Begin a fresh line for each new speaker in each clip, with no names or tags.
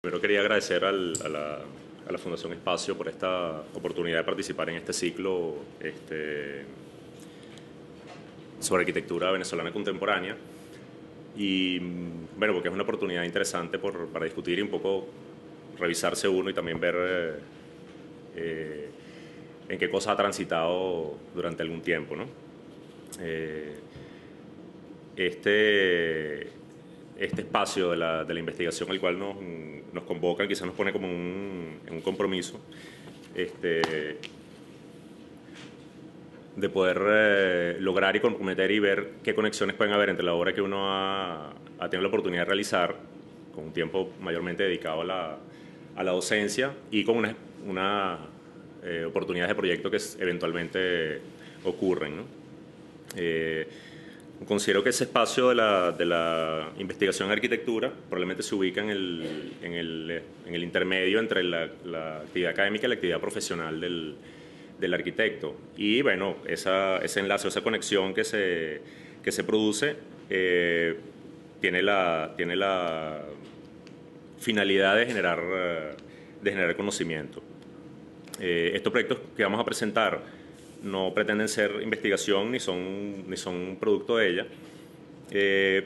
Primero quería agradecer a la Fundación Espacio por esta oportunidad de participar en este ciclo sobre arquitectura venezolana contemporánea. Y bueno, porque es una oportunidad interesante para discutir y un poco revisarse uno y también ver en qué cosas ha transitado durante algún tiempo, ¿no? Este espacio de la investigación al cual nos convocan, quizás nos pone como en un compromiso de poder lograr y comprometer y ver qué conexiones pueden haber entre la obra que uno ha tenido la oportunidad de realizar, con un tiempo mayormente dedicado a la docencia, y con unas oportunidades de proyecto que eventualmente ocurren, ¿no? Considero que ese espacio de la investigación en arquitectura probablemente se ubica en el intermedio entre la actividad académica y la actividad profesional del arquitecto. Y bueno, ese enlace, esa conexión que se produce tiene la finalidad de generar conocimiento. Estos proyectos que vamos a presentar no pretenden ser investigación ni son producto de ella,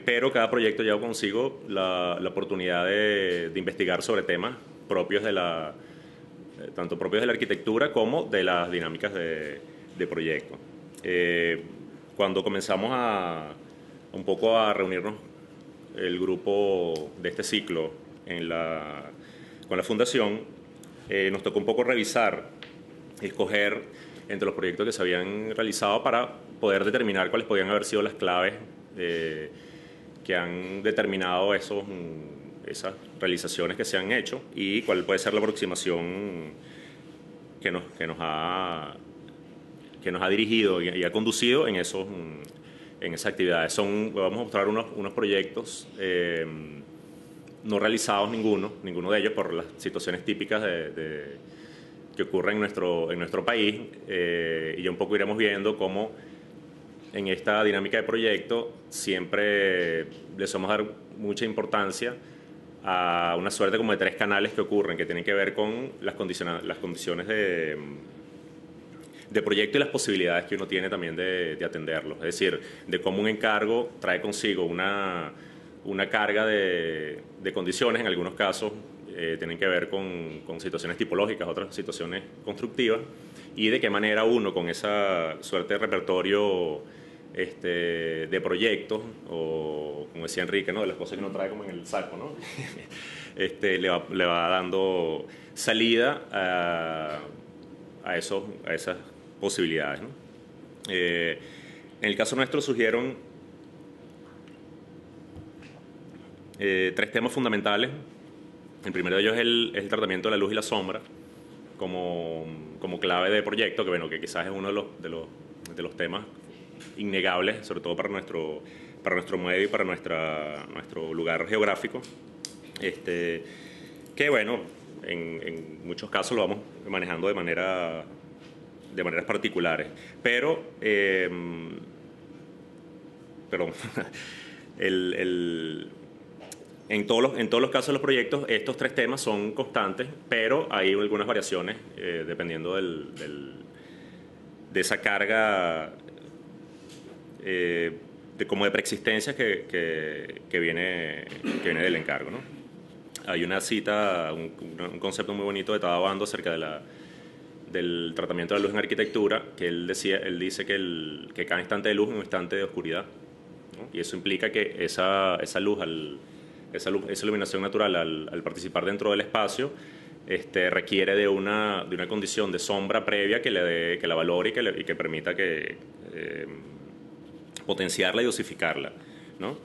pero cada proyecto lleva consigo la oportunidad de investigar sobre temas propios tanto propios de la arquitectura como de las dinámicas de proyecto. Cuando comenzamos un poco a reunirnos el grupo de este ciclo con la fundación, nos tocó un poco revisar, escoger entre los proyectos que se habían realizado para poder determinar cuáles podían haber sido las claves que han determinado esas realizaciones que se han hecho y cuál puede ser la aproximación que nos ha dirigido y ha conducido en esas actividades. Vamos a mostrar unos proyectos no realizados ninguno de ellos por las situaciones típicas que ocurre en nuestro país, y ya un poco iremos viendo cómo en esta dinámica de proyecto siempre le somos dar mucha importancia a una suerte como de tres canales que ocurren, que tienen que ver con las condiciones de proyecto y las posibilidades que uno tiene también de atenderlos. Es decir, de cómo un encargo trae consigo una carga de condiciones, en algunos casos tienen que ver con situaciones tipológicas, otras situaciones constructivas, y de qué manera uno con esa suerte de repertorio de proyectos, o como decía Enrique, ¿no?, de las cosas que uno trae como en el saco, ¿no? le va dando salida a esas posibilidades, ¿no? En el caso nuestro surgieron tres temas fundamentales. El primero de ellos es el tratamiento de la luz y la sombra como clave de proyecto, que bueno, que quizás es uno de los temas innegables, sobre todo para nuestro medio y para nuestro lugar geográfico, que bueno, en muchos casos lo vamos manejando de maneras particulares, pero en todos los casos de los proyectos, estos tres temas son constantes, pero hay algunas variaciones dependiendo de esa carga como de preexistencia que viene del encargo, ¿no? Hay una cita, un concepto muy bonito de Tadao Ando acerca del tratamiento de la luz en arquitectura, que él dice que cada instante de luz es un instante de oscuridad, ¿no? Y eso implica que esa iluminación natural al participar dentro del espacio requiere de una condición de sombra previa que la valore y que permita potenciarla y dosificarla, ¿no?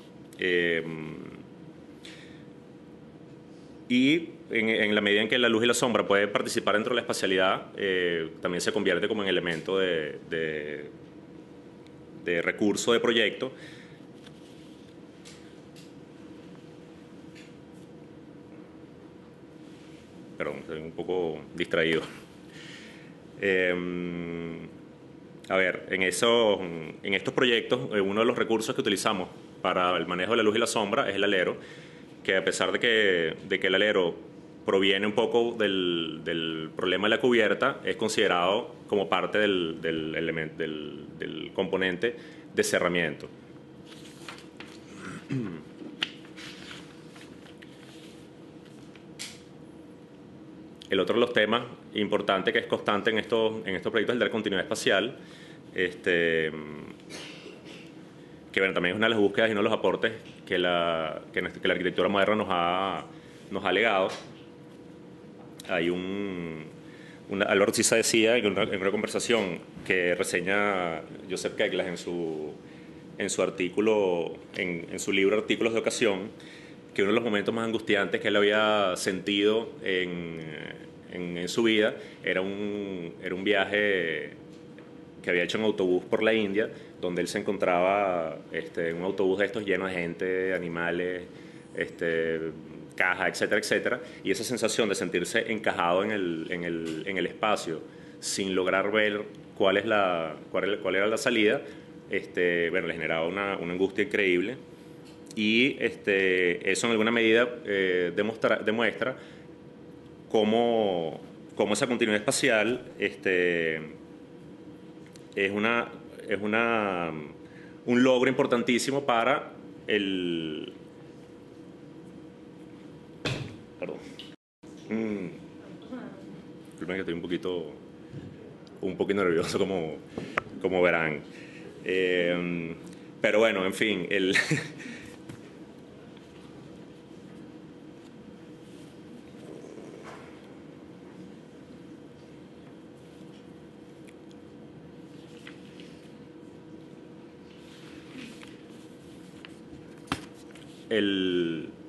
Y en la medida en que la luz y la sombra pueden participar dentro de la espacialidad, también se convierte como en elemento de recurso de proyecto. Perdón, estoy un poco distraído. A ver, en estos proyectos, uno de los recursos que utilizamos para el manejo de la luz y la sombra es el alero, que a pesar de que el alero proviene un poco del problema de la cubierta, es considerado como parte del componente de cerramiento. El otro de los temas importantes que es constante en estos proyectos es el de la continuidad espacial, que bueno, también es una de las búsquedas y uno de los aportes que la arquitectura moderna nos ha legado. Hay Albert Sisa decía en una conversación que reseña Joseph Keckler en su artículo, en su libro Artículos de Ocasión, que uno de los momentos más angustiantes que él había sentido en su vida era un viaje que había hecho en autobús por la India, donde él se encontraba en un autobús de estos lleno de gente, animales, cajas, etcétera, etcétera, y esa sensación de sentirse encajado en el espacio sin lograr ver cuál era la salida, bueno, le generaba una angustia increíble. Y eso en alguna medida demuestra cómo esa continuidad espacial es un logro importantísimo para Perdón. Disculpen que estoy un poquito nervioso, como verán. Pero bueno, en fin,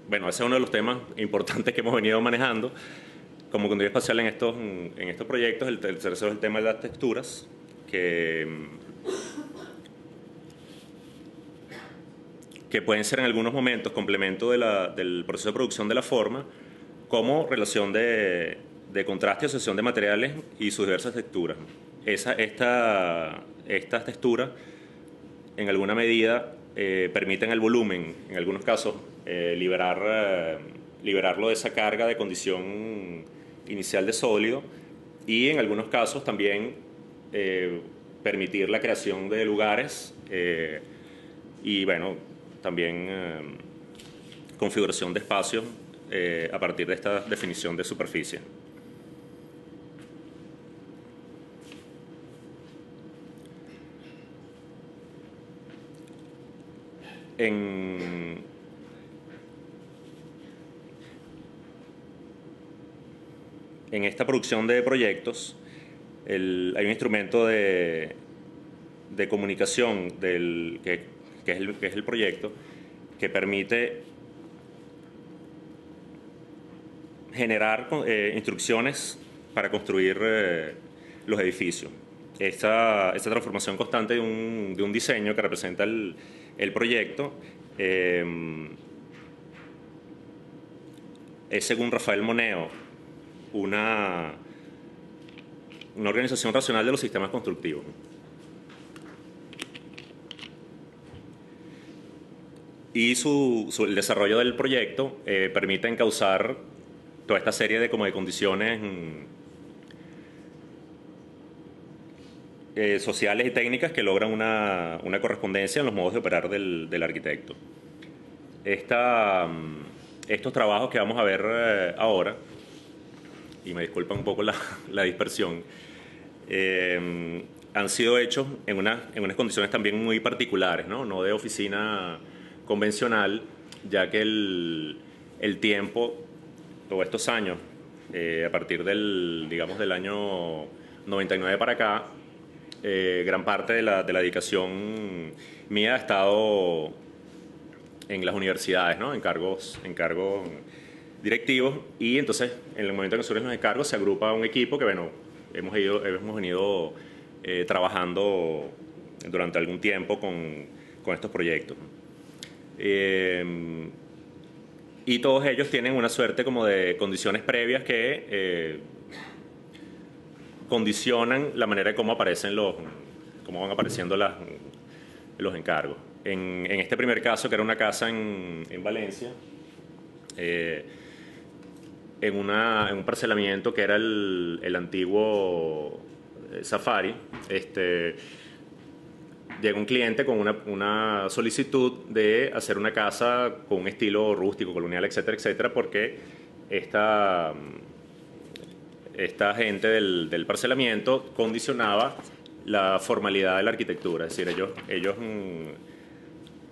bueno, ese es uno de los temas importantes que hemos venido manejando como continuidad espacial en estos proyectos. El tercero es el tema de las texturas, que pueden ser en algunos momentos complemento del proceso de producción de la forma, como relación de contraste y asociación de materiales y sus diversas texturas. Estas texturas, en alguna medida, permiten el volumen, en algunos casos, liberarlo de esa carga de condición inicial de sólido, y en algunos casos también permitir la creación de lugares y bueno, también configuración de espacios a partir de esta definición de superficie. En esta producción de proyectos hay un instrumento de comunicación que es el proyecto, que permite generar instrucciones para construir los edificios. Esta transformación constante de un diseño que representa el proyecto es, según Rafael Moneo, una organización racional de los sistemas constructivos. Y el desarrollo del proyecto permite encauzar toda esta serie de condiciones sociales y técnicas que logran una correspondencia en los modos de operar del arquitecto. Estos trabajos que vamos a ver ahora, y me disculpa un poco la dispersión, han sido hechos en unas condiciones también muy particulares, no de oficina convencional, ya que el tiempo, todos estos años, a partir del año 99 para acá, gran parte de la dedicación mía ha estado en las universidades, ¿no? en cargos directivos, y entonces en el momento en que surgen los encargos se agrupa un equipo que bueno, hemos venido trabajando durante algún tiempo con estos proyectos. Y todos ellos tienen una suerte como de condiciones previas que condicionan la manera de cómo van apareciendo los encargos. En este primer caso, que era una casa en Valencia, en un parcelamiento que era el antiguo Safari. Llega un cliente con una solicitud de hacer una casa con un estilo rústico, colonial, etcétera, etcétera, porque esta gente del parcelamiento condicionaba la formalidad de la arquitectura. Es decir, ellos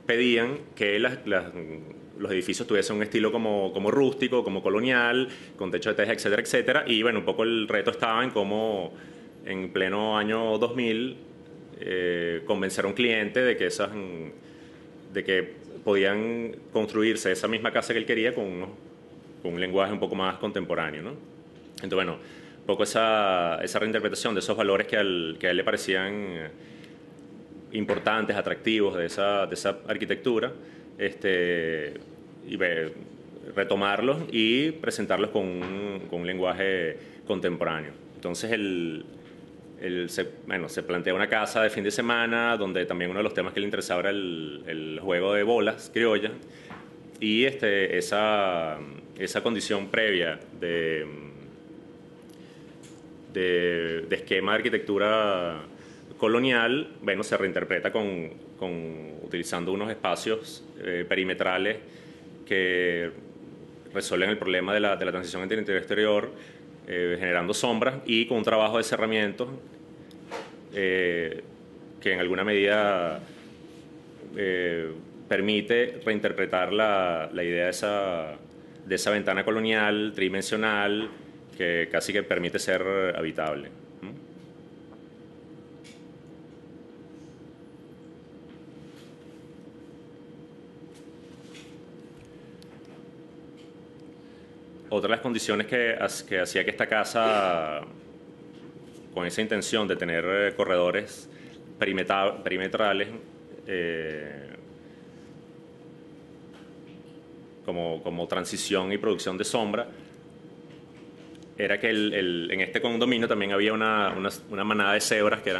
pedían que los edificios tuviesen un estilo como rústico, como colonial, con techo de teja, etcétera, etcétera. Y bueno, un poco el reto estaba en cómo en pleno año 2000 convencer a un cliente de que podían construirse esa misma casa que él quería con un lenguaje un poco más contemporáneo, ¿no? Entonces, bueno, un poco esa reinterpretación de esos valores que a él le parecían importantes, atractivos de esa arquitectura, retomarlos y presentarlos con un lenguaje contemporáneo. Entonces, se plantea una casa de fin de semana donde también uno de los temas que le interesaba era el juego de bolas criollas, y esa condición previa de esquema de arquitectura colonial, bueno, se reinterpreta utilizando unos espacios perimetrales que resuelven el problema de la transición entre interior y exterior, generando sombras, y con un trabajo de cerramiento que en alguna medida permite reinterpretar la idea de esa ventana colonial tridimensional que casi que permite ser habitable. Otra de las condiciones que hacía que esta casa, con esa intención de tener corredores perimetrales, como transición y producción de sombra, era que en este condominio también había una manada de cebras que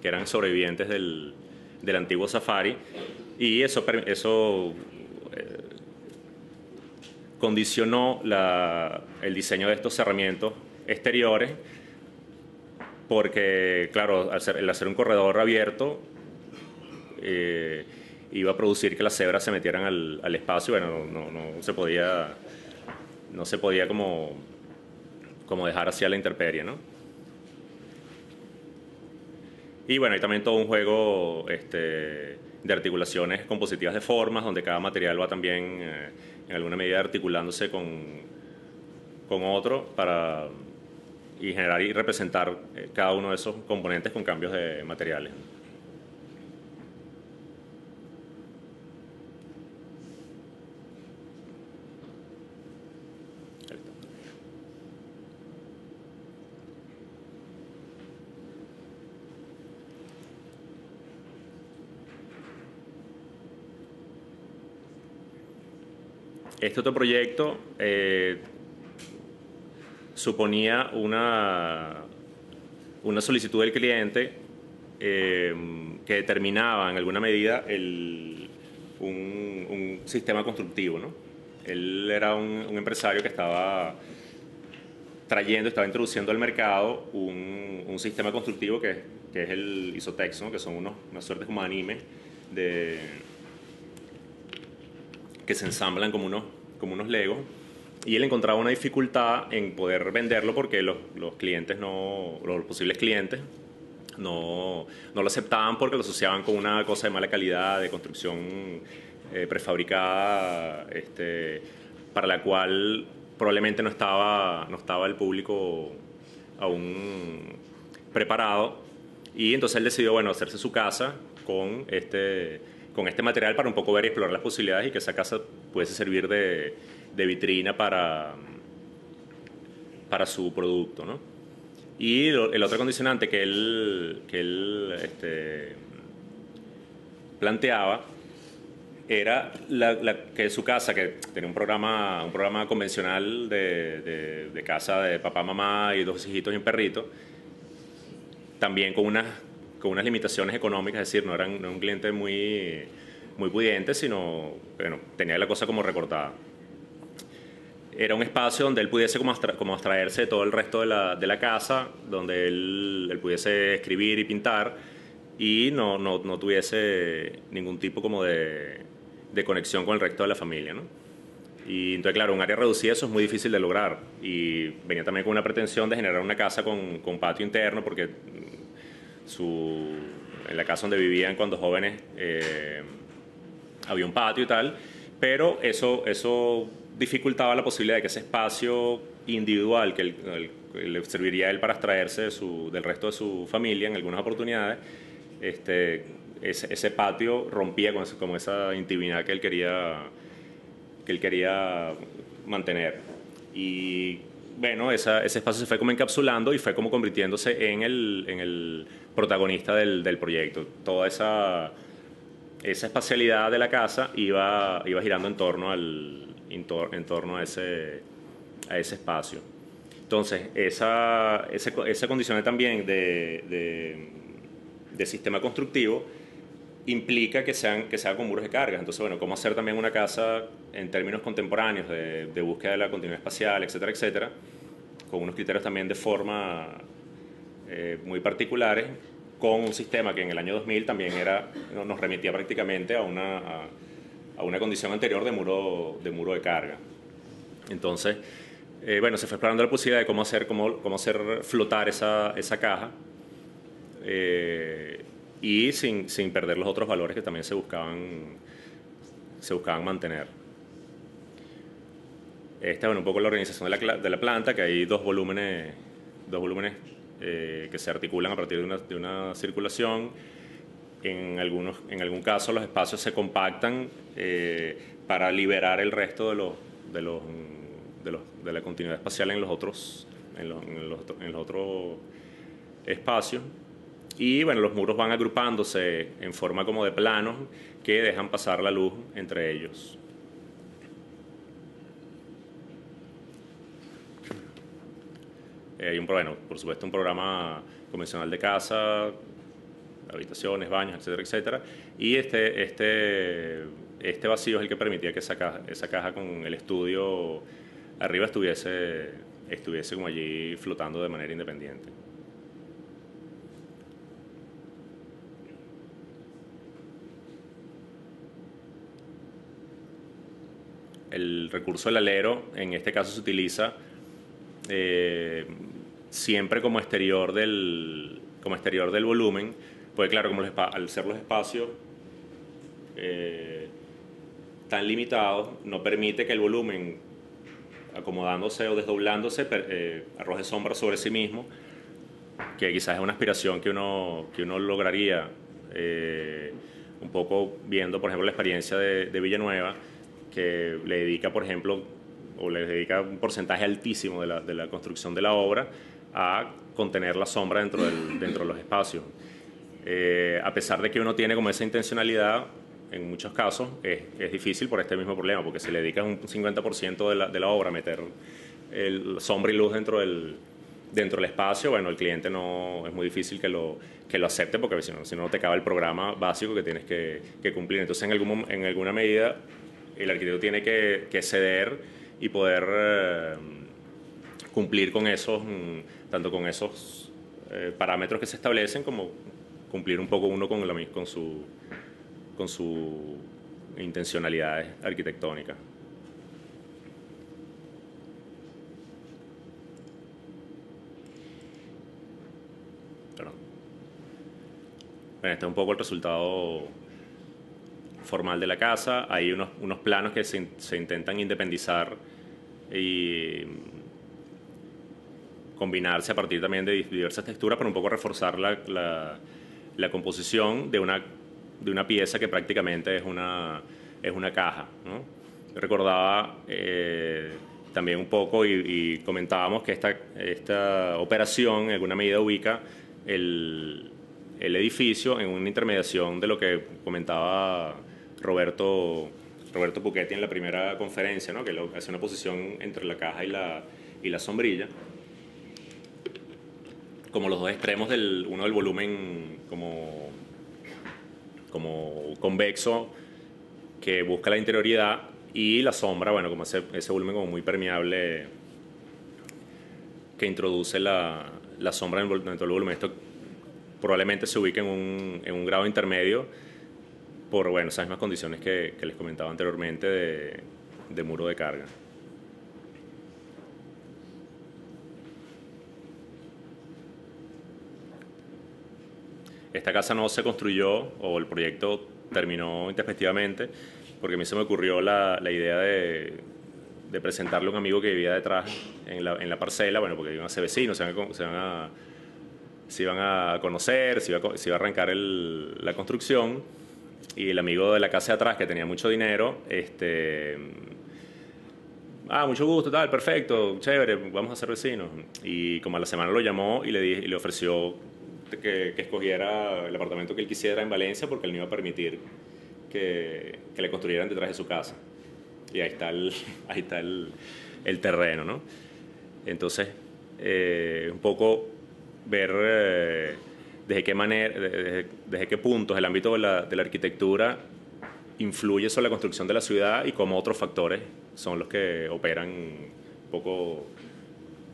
eran sobrevivientes del antiguo Safari, y eso condicionó el diseño de estos cerramientos exteriores, porque, claro, el hacer un corredor abierto iba a producir que las cebras se metieran al espacio. Bueno, no se podía como dejar hacia la intemperie, ¿no? Y bueno, hay también todo un juego de articulaciones compositivas de formas, donde cada material va también en alguna medida articulándose con otro y generar y representar cada uno de esos componentes con cambios de materiales. Este otro proyecto suponía una solicitud del cliente que determinaba en alguna medida un sistema constructivo, ¿no? Él era un empresario que estaba introduciendo al mercado un sistema constructivo que es el Isotex, ¿no? Que son unas suertes como anime que se ensamblan como unos Legos, y él encontraba una dificultad en poder venderlo porque los posibles clientes no lo aceptaban, porque lo asociaban con una cosa de mala calidad, de construcción prefabricada, para la cual probablemente no estaba el público aún preparado. Y entonces él decidió, bueno, hacerse su casa con este material para un poco ver y explorar las posibilidades, y que esa casa pudiese servir de vitrina para su producto, ¿no? Y el otro condicionante que él planteaba era que su casa, que tenía un programa convencional de casa de papá, mamá y 2 hijitos y un perrito, también con unas limitaciones económicas. Es decir, no era un cliente muy pudiente, sino, bueno, tenía la cosa como recortada. era un espacio donde él pudiese como abstraerse de todo el resto de la casa, donde él pudiese escribir y pintar y no tuviese ningún tipo como de conexión con el resto de la familia, ¿no? Y entonces, claro, un área reducida eso es muy difícil de lograr. Y venía también con una pretensión de generar una casa con patio interno, porque en la casa donde vivían cuando jóvenes había un patio y tal, pero eso dificultaba la posibilidad de que ese espacio individual que le serviría a él para abstraerse del resto de su familia en algunas oportunidades, ese patio rompía con esa intimidad que él quería mantener. Y bueno, ese espacio se fue como encapsulando y fue como convirtiéndose en el protagonista del proyecto. Toda esa espacialidad de la casa iba girando en torno a ese espacio. Entonces, esa condición también de sistema constructivo implica que sea con muros de cargas. Entonces, bueno, cómo hacer también una casa en términos contemporáneos de búsqueda de la continuidad espacial, etcétera, etcétera, con unos criterios también de forma muy particulares, con un sistema que en el año 2000 también nos remitía prácticamente a una condición anterior de muro de carga. Entonces, bueno, se fue explorando la posibilidad de cómo hacer flotar esa caja y sin perder los otros valores que también se buscaban mantener. Esta es un poco la organización de la planta, que hay dos volúmenes que se articulan a partir de una circulación. En algún caso los espacios se compactan para liberar el resto de la continuidad espacial en los otros espacios. Y bueno, los muros van agrupándose en forma como de planos que dejan pasar la luz entre ellos. Hay por supuesto, un programa convencional de casa, habitaciones, baños, etcétera, etcétera. Y este vacío es el que permitía que esa caja con el estudio arriba estuviese como allí flotando de manera independiente. El recurso del alero, en este caso, se utiliza siempre como exterior del volumen, pues claro, al ser los espacios tan limitados, no permite que el volumen, acomodándose o desdoblándose, arroje sombra sobre sí mismo, que quizás es una aspiración que uno lograría un poco viendo, por ejemplo, la experiencia de Villanueva, que le dedica, por ejemplo, le dedica un porcentaje altísimo de la construcción de la obra a contener la sombra dentro de los espacios. A pesar de que uno tiene como esa intencionalidad, en muchos casos es difícil por este mismo problema, porque si le dedicas un 50% de la obra a meter sombra y luz dentro del espacio, bueno, el cliente es muy difícil que lo acepte, porque si no te acaba el programa básico que tienes que cumplir. Entonces, en alguna medida, el arquitecto tiene que ceder y poder cumplir con tanto con esos parámetros que se establecen, como cumplir un poco uno con su intencionalidades arquitectónicas. Perdón. Bueno, este es un poco el resultado formal de la casa. Hay unos planos que se intentan independizar y combinarse a partir también de diversas texturas para un poco reforzar la composición de una pieza que prácticamente es una caja, ¿no? Recordaba también un poco y comentábamos que esta operación en alguna medida ubica el edificio en una intermediación de lo que comentaba Roberto Puchetti en la primera conferencia, ¿no? Que hace una posición entre la caja y la sombrilla, como los dos extremos uno del volumen como convexo que busca la interioridad Y la sombra, bueno, como ese volumen como muy permeable que introduce la sombra dentro del volumen. Esto probablemente se ubique en un grado intermedio por, bueno, esas mismas condiciones que les comentaba anteriormente de muro de carga. Esta casa no se construyó, o el proyecto terminó intempestivamente, porque a mí se me ocurrió la idea de presentarle a un amigo que vivía detrás en la parcela, bueno, porque iban a ser vecinos, se iban a conocer, se iba a arrancar la construcción, y el amigo de la casa de atrás, que tenía mucho dinero, mucho gusto, tal, perfecto, chévere, vamos a ser vecinos. Y como a la semana lo llamó y le ofreció que escogiera el apartamento que él quisiera en Valencia, porque él no iba a permitir que le construyeran detrás de su casa. Y ahí está ahí está el terreno, ¿no? Entonces, un poco ver desde qué manera, desde qué puntos el ámbito de la arquitectura influye sobre la construcción de la ciudad y cómo otros factores son los que operan un poco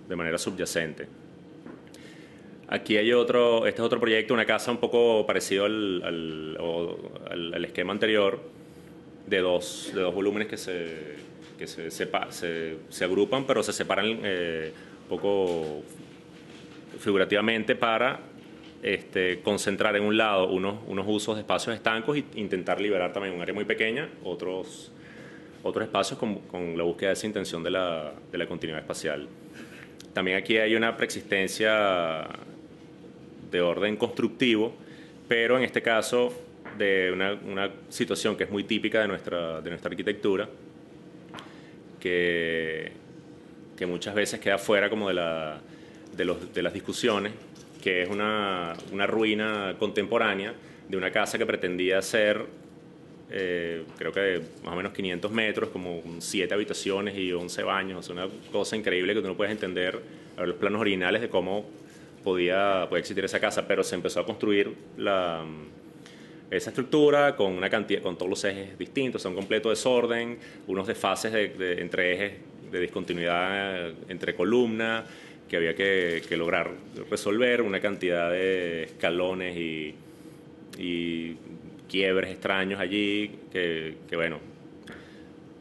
de manera subyacente. Aquí hay este es otro proyecto, una casa un poco parecido al esquema anterior, de dos volúmenes que se agrupan, pero se separan un poco figurativamente para concentrar en un lado unos usos de espacios estancos e intentar liberar también un área muy pequeña, otros espacios con la búsqueda de esa intención de la continuidad espacial. También aquí hay una preexistencia de orden constructivo, pero en este caso de una situación que es muy típica de nuestra arquitectura, que muchas veces queda fuera como de las discusiones, que es una ruina contemporánea de una casa que pretendía ser, creo que de más o menos 500 metros, como 7 habitaciones y 11 baños, una cosa increíble que tú no puedes entender a ver los planos originales de cómo podía existir esa casa, pero se empezó a construir esa estructura con con todos los ejes distintos, un completo desorden, unos desfases entre ejes de discontinuidad entre columnas que había que lograr resolver, una cantidad de escalones y quiebres extraños allí que bueno,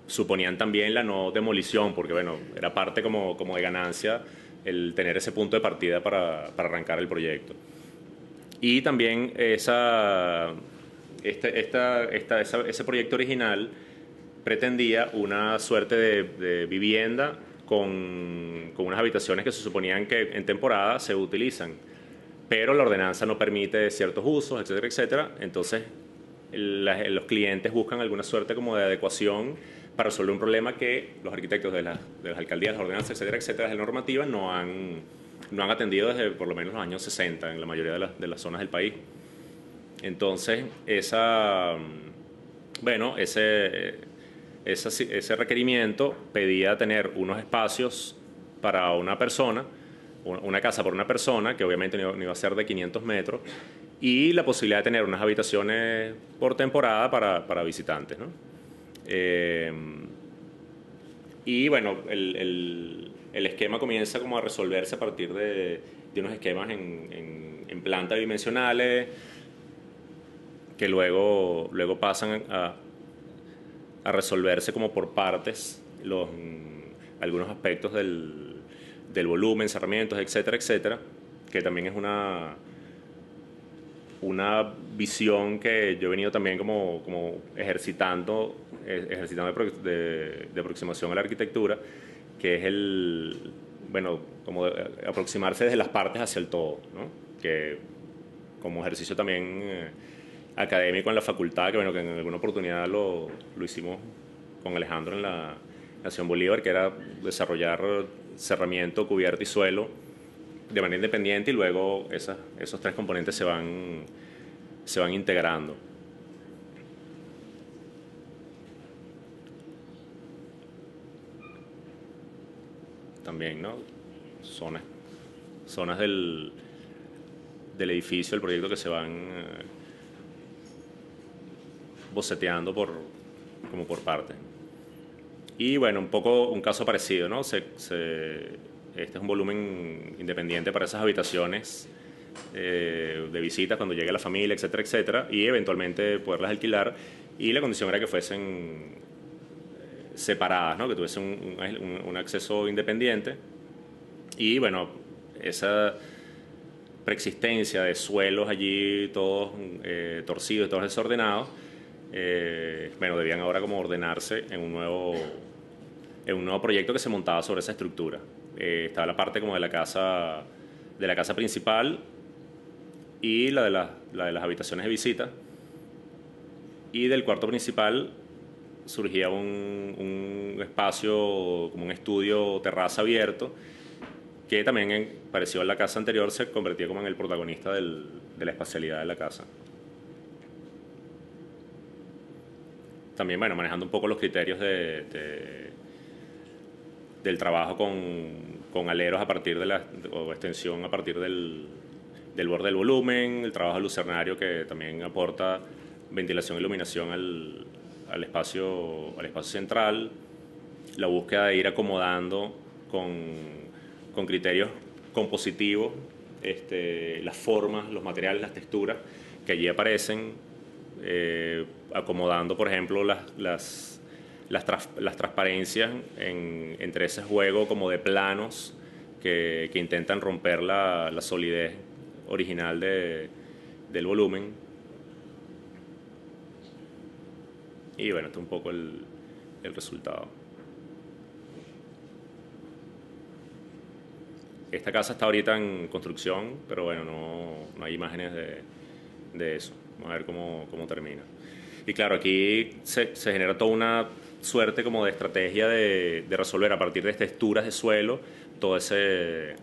suponían también la no demolición, porque bueno, era parte como de ganancia el tener ese punto de partida para arrancar el proyecto. Y también ese proyecto original pretendía una suerte de vivienda con unas habitaciones que se suponían que en temporada se utilizan, pero la ordenanza no permite ciertos usos, etcétera, etcétera. Entonces los clientes buscan alguna suerte como de adecuación para resolver un problema que los arquitectos de las alcaldías, las ordenanzas, etcétera, etcétera, de la normativa no han atendido desde por lo menos los años 60 en la mayoría de las zonas del país. Entonces, ese requerimiento pedía tener unos espacios para una persona, una casa por una persona, que obviamente no iba a ser de 500 metros, y la posibilidad de tener unas habitaciones por temporada para visitantes, ¿no? Y bueno, el esquema comienza como a resolverse a partir de unos esquemas en planta bidimensionales que luego pasan a resolverse como por partes algunos aspectos del volumen, cerramientos, etcétera, etcétera, que también es una visión que yo he venido también como ejercitando de aproximación a la arquitectura, que es como aproximarse desde las partes hacia el todo, ¿no? Que como ejercicio también académico en la facultad, que en alguna oportunidad lo hicimos con Alejandro en la Nación Bolívar, que era desarrollar cerramiento, cubierta y suelo de manera independiente, y luego esos tres componentes se van integrando. También, ¿no? Zonas del edificio, del proyecto, que se van boceteando como por parte. Y bueno, un poco un caso parecido, ¿no? Este es un volumen independiente para esas habitaciones de visitas cuando llegue la familia, etcétera, etcétera, y eventualmente poderlas alquilar. Y la condición era que fuesen separadas, ¿no? Que tuviesen un acceso independiente. Y bueno, esa preexistencia de suelos allí todos torcidos, todos desordenados, bueno, debían ahora como ordenarse en un nuevo proyecto que se montaba sobre esa estructura. Estaba la parte como de la casa principal y la de las habitaciones de visita, y del cuarto principal surgía un espacio como un estudio terraza abierto que también, parecido a la casa anterior, se convertía como en el protagonista de la espacialidad de la casa. También, bueno, manejando un poco los criterios del trabajo con aleros a partir o extensión a partir del borde del volumen, el trabajo lucernario que también aporta ventilación e iluminación al espacio central, la búsqueda de ir acomodando con criterios compositivos las formas, los materiales, las texturas que allí aparecen, acomodando, por ejemplo, las transparencias entre ese juego como de planos que intentan romper la solidez original del volumen. Y bueno, este es un poco el resultado. Esta casa está ahorita en construcción, pero bueno, no hay imágenes de eso. Vamos a ver cómo termina. Y claro, aquí se genera toda una suerte como de estrategia de resolver a partir de estas texturas de suelo todo ese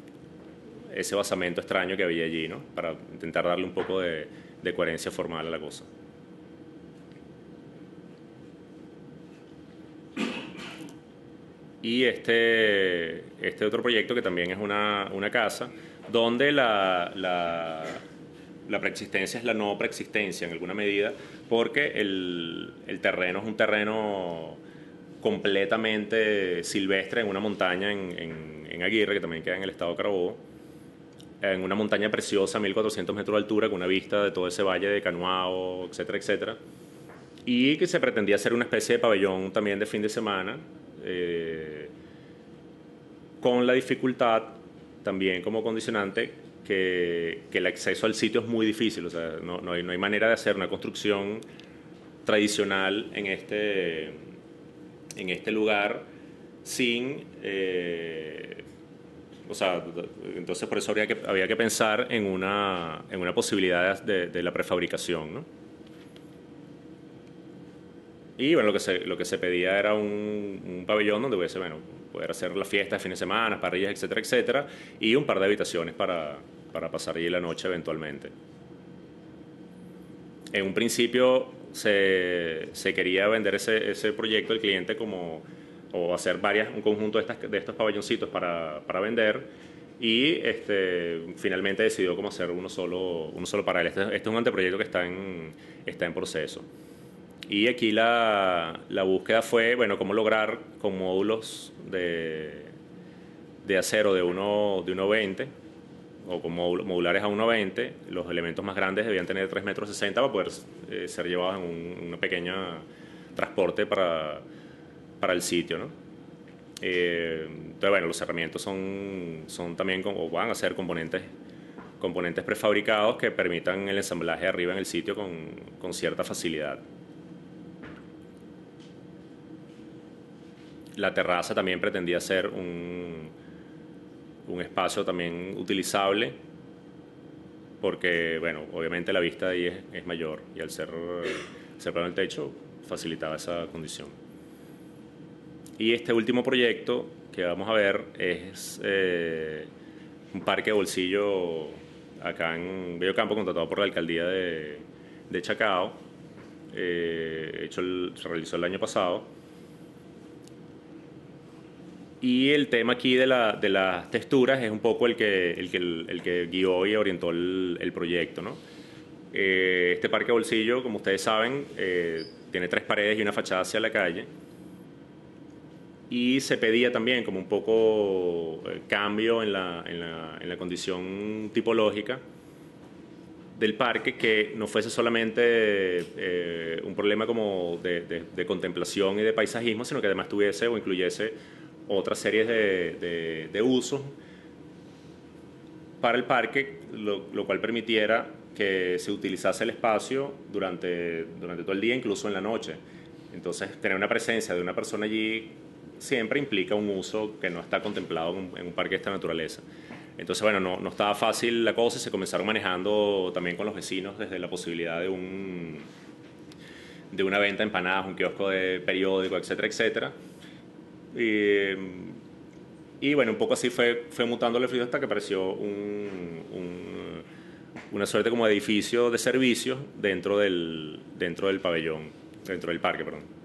basamento extraño que había allí, ¿no? Para intentar darle un poco de coherencia formal a la cosa. Y este otro proyecto que también es una casa donde la preexistencia es la no preexistencia en alguna medida, porque el terreno es un terreno completamente silvestre en una montaña en Aguirre, que también queda en el estado de Carabobo, en una montaña preciosa, 1400 metros de altura, con una vista de todo ese valle de Canuao, etcétera, etcétera, y que se pretendía hacer una especie de pabellón también de fin de semana, con la dificultad también como condicionante que el acceso al sitio es muy difícil. O sea, no hay manera de hacer una construcción tradicional en este lugar sin... o sea, entonces por eso había que pensar en una posibilidad de la prefabricación, ¿no? Y bueno, lo que se pedía era un pabellón donde hubiese, bueno, poder hacer la fiesta de fin de semana, parrillas, etcétera, etcétera, y un par de habitaciones para pasar allí la noche eventualmente. En un principio se quería vender ese proyecto al cliente o hacer un conjunto de estos pabelloncitos para vender, y finalmente decidió como hacer uno solo para él. Este es un anteproyecto que está en proceso. Y aquí la búsqueda fue, bueno, cómo lograr con módulos de acero de 1,20 o con modulares a 1,20, los elementos más grandes debían tener 3,60 metros para poder ser llevados en una pequeña transporte para el sitio, ¿no? Entonces, bueno, los cerramientos son también, o van a ser componentes prefabricados que permitan el ensamblaje arriba en el sitio con cierta facilidad. La terraza también pretendía ser un espacio también utilizable, porque, bueno, obviamente la vista de ahí es mayor, y al ser plano el techo facilitaba esa condición. Y este último proyecto que vamos a ver es un parque de bolsillo acá en Bello Campo, contratado por la alcaldía de Chacao, se realizó el año pasado. Y el tema aquí de las texturas es un poco el que guió y orientó el proyecto, ¿no? Este parque de bolsillo, como ustedes saben, tiene 3 paredes y una fachada hacia la calle. y se pedía también como un poco cambio en la condición tipológica del parque, que no fuese solamente un problema como de contemplación y de paisajismo, sino que además tuviese o incluyese otras series de usos para el parque, lo cual permitiera que se utilizase el espacio durante todo el día, incluso en la noche. Entonces, tener una presencia de una persona allí siempre implica un uso que no está contemplado en un parque de esta naturaleza. Entonces, bueno, no estaba fácil la cosa, se comenzaron manejando también con los vecinos desde la posibilidad de una venta de empanadas, un kiosco de periódico, etcétera, etcétera. Y bueno, un poco así fue mutando el fluido hasta que apareció una suerte como de edificio de servicios dentro del pabellón, dentro del parque, perdón.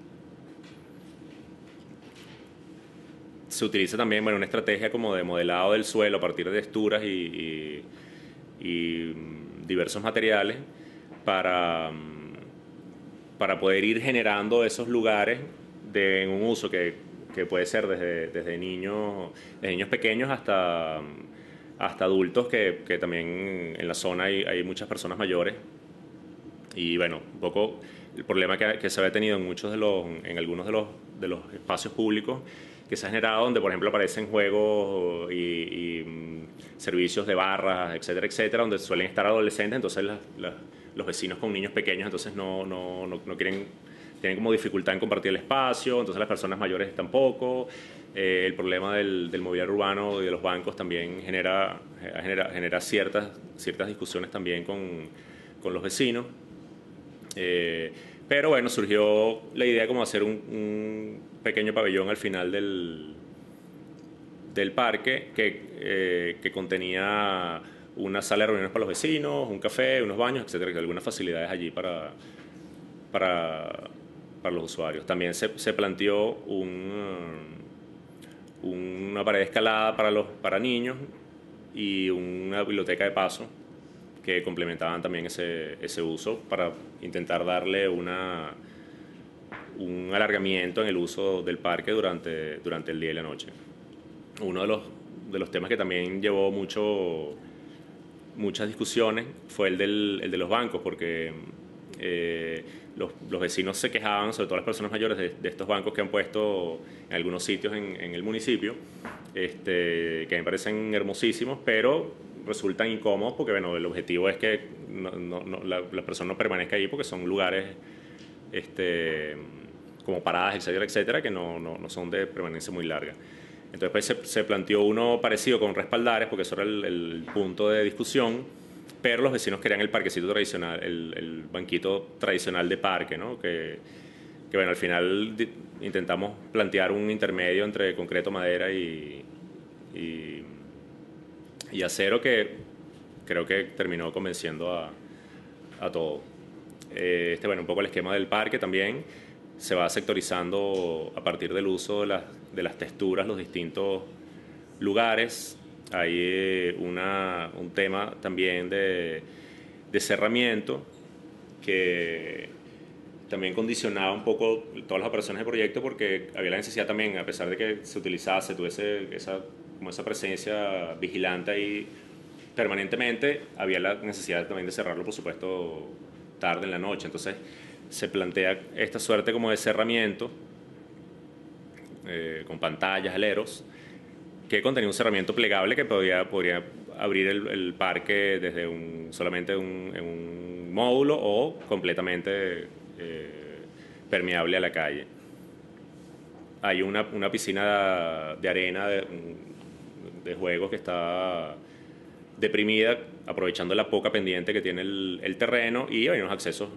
Se utiliza también, bueno, una estrategia como de modelado del suelo a partir de texturas y diversos materiales para poder ir generando esos lugares en un uso que puede ser desde niños pequeños hasta adultos, que también en la zona hay muchas personas mayores. Y bueno, un poco el problema que se había tenido en algunos de los espacios públicos que se ha generado, donde por ejemplo aparecen juegos y servicios de barras, etcétera, etcétera, donde suelen estar adolescentes, entonces los vecinos con niños pequeños entonces no quieren, tienen como dificultad en compartir el espacio, entonces las personas mayores tampoco. El problema del mobiliario urbano y de los bancos también genera ciertas discusiones también con los vecinos. Pero bueno, surgió la idea como hacer un pequeño pabellón al final del parque que contenía una sala de reuniones para los vecinos, un café, unos baños, etcétera, algunas facilidades allí para los usuarios. También se planteó una pared escalada para niños y una biblioteca de paso que complementaban también ese uso para intentar darle un alargamiento en el uso del parque durante el día y la noche. Uno de los temas que también llevó muchas discusiones fue el de los bancos, porque los vecinos se quejaban, sobre todo las personas mayores, de estos bancos que han puesto en algunos sitios en el municipio, que me parecen hermosísimos, pero resultan incómodos porque bueno, el objetivo es que la persona no permanezca ahí, porque son lugares como paradas, etcétera, etcétera, que no son de permanencia muy larga. Entonces pues, se planteó uno parecido con respaldares, porque eso era el punto de discusión, pero los vecinos querían el parquecito tradicional, el banquito tradicional de parque, ¿no? Que bueno, al final intentamos plantear un intermedio entre concreto, madera y acero, que creo que terminó convenciendo a todo. Bueno, un poco el esquema del parque también se va sectorizando a partir del uso de las texturas, los distintos lugares. Hay un tema también de cerramiento que también condicionaba un poco todas las operaciones del proyecto, porque había la necesidad también, a pesar de que tuviese esa presencia vigilante ahí permanentemente, había la necesidad también de cerrarlo, por supuesto, tarde en la noche. Entonces se plantea esta suerte como de cerramiento con pantallas, aleros, que contenía un cerramiento plegable que podría abrir el parque desde solamente en un módulo o completamente permeable a la calle. Hay una piscina de arena de juegos que está deprimida, aprovechando la poca pendiente que tiene el terreno, y hay unos accesos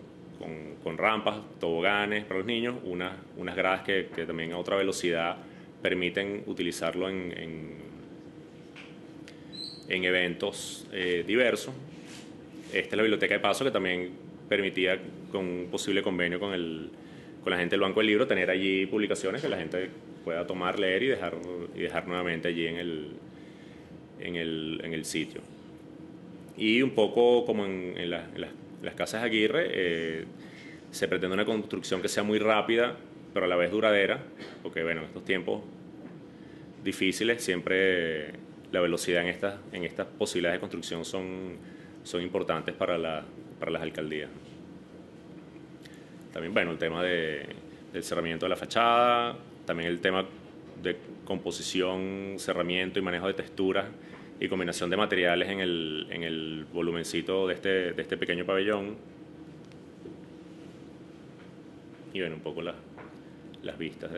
con rampas, toboganes para los niños, unas gradas que también a otra velocidad permiten utilizarlo en eventos diversos. Esta es la biblioteca de paso, que también permitía, con un posible convenio con la gente del Banco del Libro, tener allí publicaciones que la gente pueda tomar, leer y dejar nuevamente allí en el sitio. Y un poco como en las casas Aguirre, se pretende una construcción que sea muy rápida, pero a la vez duradera, porque bueno, en estos tiempos difíciles, siempre la velocidad en estas posibilidades de construcción son importantes para las alcaldías. También, bueno, el tema del cerramiento de la fachada, también el tema de composición, cerramiento y manejo de texturas y combinación de materiales en el volumencito de este pequeño pabellón. Y bueno, un poco las vistas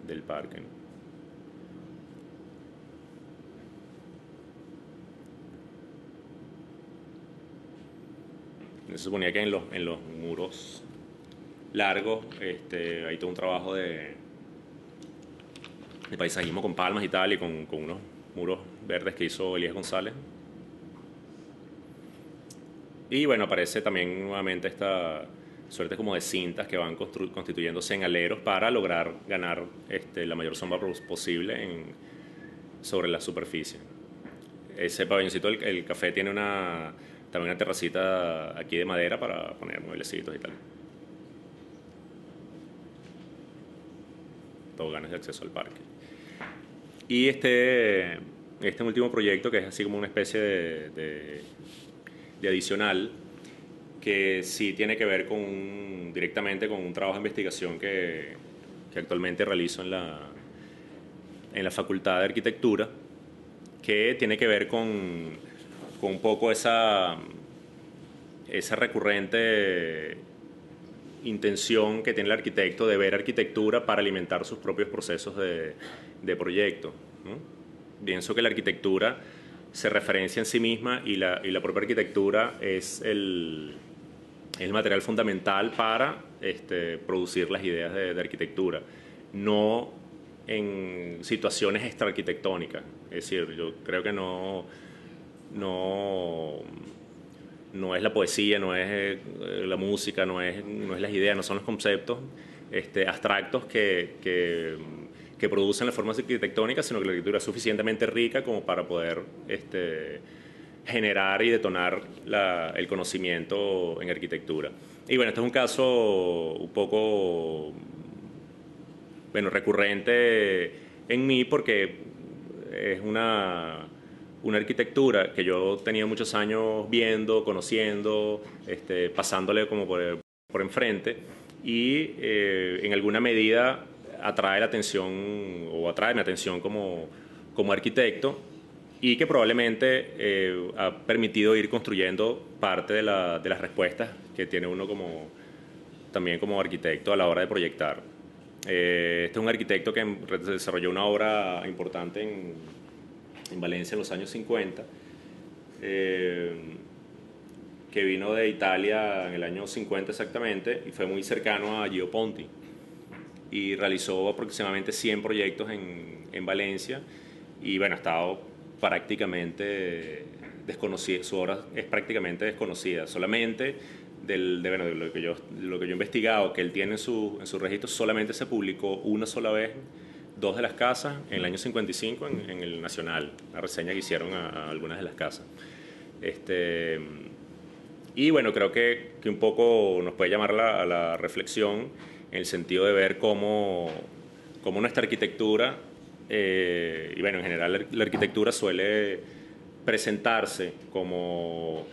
del parque, ¿no? Se suponía que en los muros largos hay todo un trabajo de paisajismo con palmas y tal, y con unos muros verdes que hizo Elías González. Y bueno, aparece también nuevamente esta suerte como de cintas que van constituyéndose en aleros para lograr ganar la mayor sombra posible sobre la superficie. Ese pabelloncito, el café, tiene también una terracita aquí de madera para poner mueblecitos y tal. Toboganes de acceso al parque. Y este último proyecto, que es así como una especie de adicional, que sí tiene que ver directamente con un trabajo de investigación que actualmente realizo en la Facultad de Arquitectura, que tiene que ver con un poco esa recurrente intención que tiene el arquitecto de ver arquitectura para alimentar sus propios procesos de proyecto, ¿no? Pienso que la arquitectura se referencia en sí misma y la propia arquitectura es el material fundamental para producir las ideas de arquitectura, no en situaciones extraarquitectónicas. Es decir, yo creo que no es la poesía, no es la música, no es las ideas, no son los conceptos abstractos que producen las formas arquitectónicas, sino que la arquitectura es suficientemente rica como para poder generar y detonar el conocimiento en arquitectura. Y bueno, este es un caso un poco recurrente en mí, porque es una arquitectura que yo tenía muchos años viendo, conociendo, pasándole como por enfrente, y en alguna medida atrae la atención o atrae mi atención como arquitecto, y que probablemente ha permitido ir construyendo parte de las respuestas que tiene uno también como arquitecto a la hora de proyectar. Este es un arquitecto que desarrolló una obra importante en Valencia en los años 50, que vino de Italia en el año 50 exactamente, y fue muy cercano a Gio Ponti, y realizó aproximadamente 100 proyectos en Valencia, y bueno, ha estado prácticamente desconocida, su obra es prácticamente desconocida, solamente de lo que yo he investigado, que él tiene en su registro, solamente se publicó una sola vez dos de las casas en el año 55 en el Nacional, la reseña que hicieron a algunas de las casas. Y bueno, creo que un poco nos puede llamar a la reflexión, en el sentido de ver cómo nuestra arquitectura, y bueno, en general la arquitectura suele presentarse como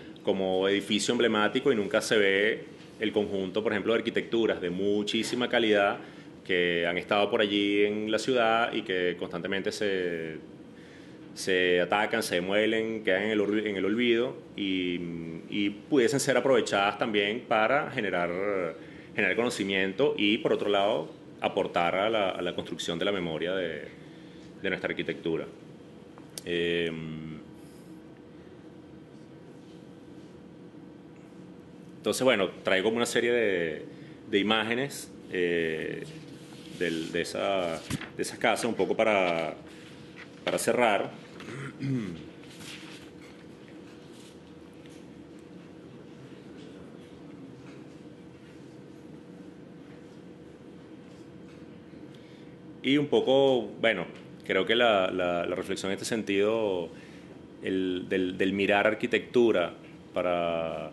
edificio emblemático, y nunca se ve el conjunto, por ejemplo, de arquitecturas de muchísima calidad que han estado por allí en la ciudad y que constantemente se atacan, se demuelen, quedan en el olvido, y pudiesen ser aprovechadas también para generar conocimiento y, por otro lado, aportar a la construcción de la memoria de nuestra arquitectura. Entonces, bueno, traigo una serie de imágenes de esas casas, un poco para cerrar. Y un poco, bueno, creo que la reflexión en este sentido, del mirar arquitectura para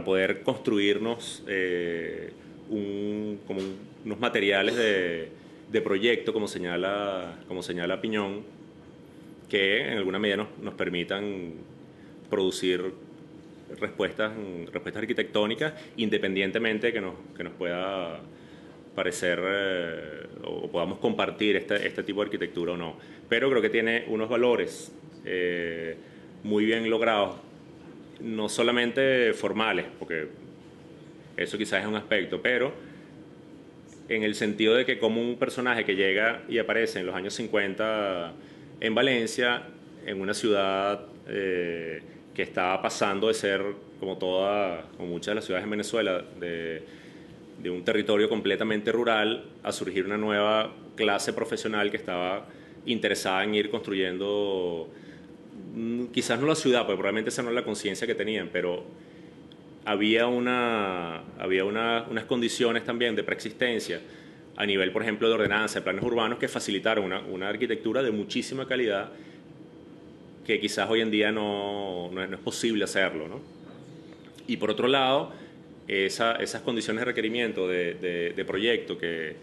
poder construirnos como unos materiales de de proyecto, como señala Piñón, que en alguna medida nos permitan producir respuestas arquitectónicas, independientemente de que nos pueda parecer o podamos compartir este tipo de arquitectura o no. Pero creo que tiene unos valores muy bien logrados, no solamente formales, porque eso quizás es un aspecto, pero en el sentido de que como un personaje que llega y aparece en los años 50 en Valencia, en una ciudad que estaba pasando de ser, como muchas de las ciudades en Venezuela, de un territorio completamente rural, a surgir una nueva clase profesional que estaba interesada en ir construyendo, quizás no la ciudad, porque probablemente esa no es la conciencia que tenían, pero había unas condiciones también de preexistencia a nivel, por ejemplo, de ordenanza, de planes urbanos, que facilitaron una arquitectura de muchísima calidad que quizás hoy en día no es posible hacerlo, ¿no? Y por otro lado, esas condiciones de requerimiento de proyecto que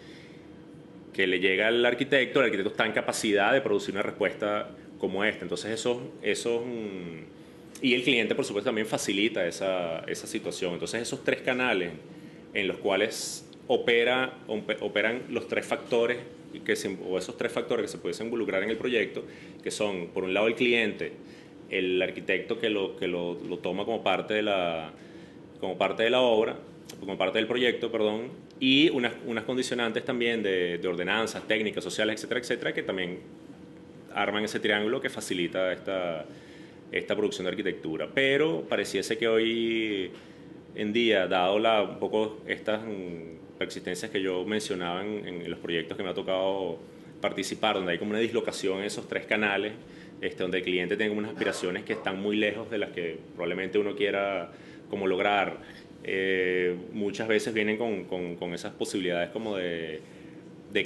le llega al arquitecto, el arquitecto está en capacidad de producir una respuesta como esta. Entonces y el cliente, por supuesto, también facilita esa situación. Entonces esos tres canales en los cuales operan los tres factores o esos tres factores que se pueden involucrar en el proyecto, que son, por un lado, el cliente, el arquitecto que lo toma como parte de la obra, como parte del proyecto, perdón, y unas condicionantes también de ordenanzas, técnicas, sociales, etcétera, etcétera, que también arman ese triángulo que facilita esta producción de arquitectura. Pero pareciese que hoy en día, dado un poco estas persistencias que yo mencionaba en los proyectos que me ha tocado participar, donde hay como una dislocación en esos tres canales, donde el cliente tiene como unas aspiraciones que están muy lejos de las que probablemente uno quiera como lograr, muchas veces vienen con esas posibilidades como de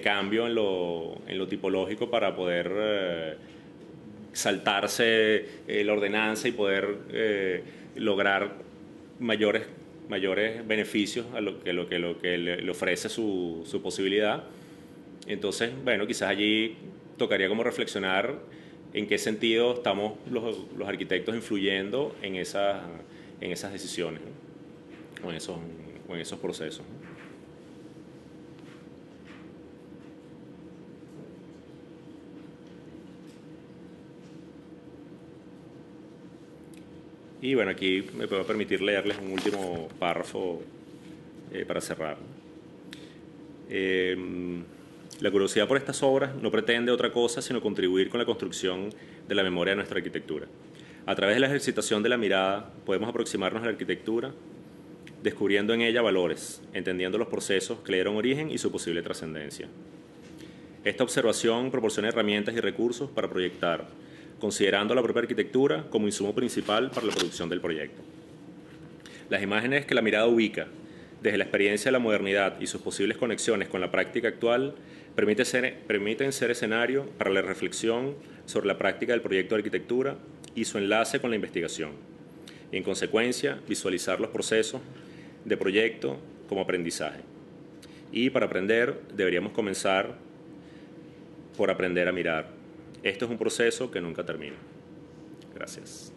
cambio en lo tipológico para poder saltarse la ordenanza y poder lograr mayores beneficios a lo que le ofrece su posibilidad. Entonces, bueno, quizás allí tocaría como reflexionar en qué sentido estamos los arquitectos influyendo en esas decisiones, ¿no? o en esos procesos, ¿no? Y bueno, aquí me puedo permitir leerles un último párrafo para cerrar. La curiosidad por estas obras no pretende otra cosa sino contribuir con la construcción de la memoria de nuestra arquitectura. A través de la ejercitación de la mirada podemos aproximarnos a la arquitectura descubriendo en ella valores, entendiendo los procesos que le dieron origen y su posible trascendencia. Esta observación proporciona herramientas y recursos para proyectar, considerando la propia arquitectura como insumo principal para la producción del proyecto. Las imágenes que la mirada ubica desde la experiencia de la modernidad y sus posibles conexiones con la práctica actual permiten ser escenario para la reflexión sobre la práctica del proyecto de arquitectura y su enlace con la investigación. Y en consecuencia, visualizar los procesos de proyecto como aprendizaje. Y para aprender, deberíamos comenzar por aprender a mirar. Esto es un proceso que nunca termina. Gracias.